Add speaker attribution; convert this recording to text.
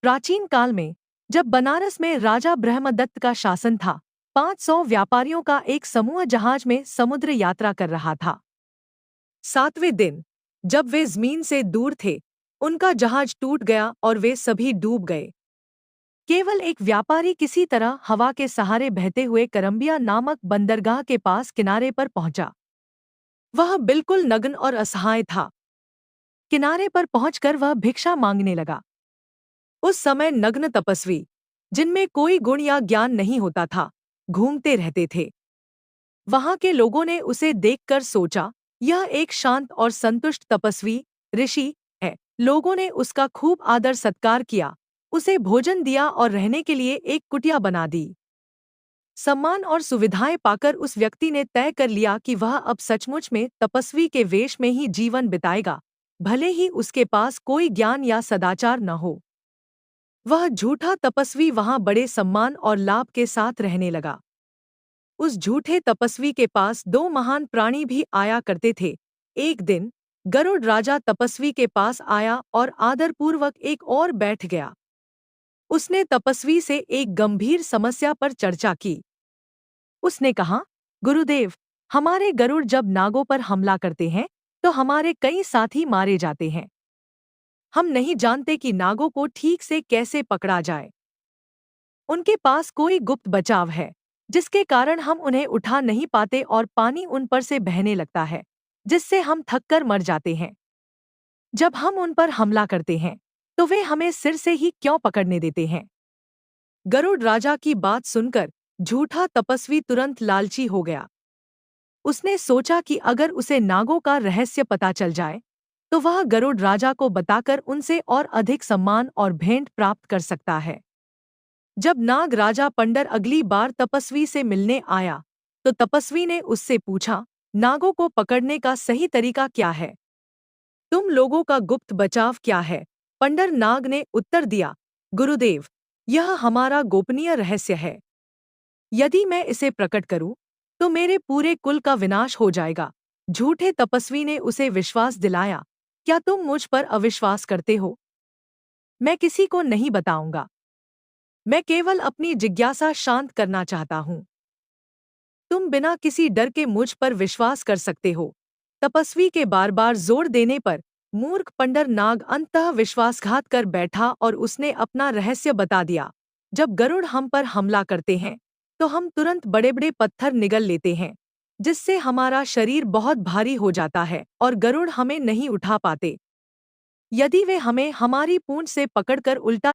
Speaker 1: प्राचीन काल में जब बनारस में राजा ब्रह्मदत्त का शासन था, 500 व्यापारियों का एक समूह जहाज में समुद्र यात्रा कर रहा था। 7वें दिन जब वे जमीन से दूर थे, उनका जहाज टूट गया और वे सभी डूब गए। केवल एक व्यापारी किसी तरह हवा के सहारे बहते हुए करम्बिया नामक बंदरगाह के पास किनारे पर पहुंचा। वह बिल्कुल नग्न और असहाय था। किनारे पर पहुंचकर वह भिक्षा मांगने लगा। उस समय नग्न तपस्वी, जिनमें कोई गुण या ज्ञान नहीं होता था, घूमते रहते थे। वहां के लोगों ने उसे देखकर सोचा, यह एक शांत और संतुष्ट तपस्वी ऋषि है। लोगों ने उसका खूब आदर सत्कार किया, उसे भोजन दिया और रहने के लिए एक कुटिया बना दी। सम्मान और सुविधाएं पाकर उस व्यक्ति ने तय कर लिया कि वह अब सचमुच में तपस्वी के वेश में ही जीवन बिताएगा, भले ही उसके पास कोई ज्ञान या सदाचार न हो। वह झूठा तपस्वी वहां बड़े सम्मान और लाभ के साथ रहने लगा। उस झूठे तपस्वी के पास दो महान प्राणी भी आया करते थे। एक दिन गरुड़ राजा तपस्वी के पास आया और आदरपूर्वक एक और बैठ गया। उसने तपस्वी से एक गंभीर समस्या पर चर्चा की। उसने कहा, गुरुदेव, हमारे गरुड़ जब नागों पर हमला करते हैं तो हमारे कई साथी मारे जाते हैं। हम नहीं जानते कि नागों को ठीक से कैसे पकड़ा जाए। उनके पास कोई गुप्त बचाव है, जिसके कारण हम उन्हें उठा नहीं पाते और पानी उन पर से बहने लगता है, जिससे हम थककर मर जाते हैं। जब हम उन पर हमला करते हैं तो वे हमें सिर से ही क्यों पकड़ने देते हैं? गरुड़ राजा की बात सुनकर झूठा तपस्वी तुरंत लालची हो गया। उसने सोचा कि अगर उसे नागों का रहस्य पता चल जाए तो वह गरुड़ राजा को बताकर उनसे और अधिक सम्मान और भेंट प्राप्त कर सकता है। जब नाग राजा पंडर अगली बार तपस्वी से मिलने आया तो तपस्वी ने उससे पूछा, नागों को पकड़ने का सही तरीका क्या है? तुम लोगों का गुप्त बचाव क्या है? पंडर नाग ने उत्तर दिया, गुरुदेव, यह हमारा गोपनीय रहस्य है। यदि मैं इसे प्रकट करूं तो मेरे पूरे कुल का विनाश हो जाएगा। झूठे तपस्वी ने उसे विश्वास दिलाया, क्या तुम मुझ पर अविश्वास करते हो? मैं किसी को नहीं बताऊंगा। मैं केवल अपनी जिज्ञासा शांत करना चाहता हूं। तुम बिना किसी डर के मुझ पर विश्वास कर सकते हो। तपस्वी के बार बार जोर देने पर मूर्ख पंडर नाग अंततः विश्वासघात कर बैठा और उसने अपना रहस्य बता दिया। जब गरुड़ हम पर हमला करते हैं तो हम तुरंत बड़े बड़े पत्थर निगल लेते हैं, जिससे हमारा शरीर बहुत भारी हो जाता है और गरुड़ हमें नहीं उठा पाते। यदि वे हमें हमारी पूंछ से पकड़कर उल्टा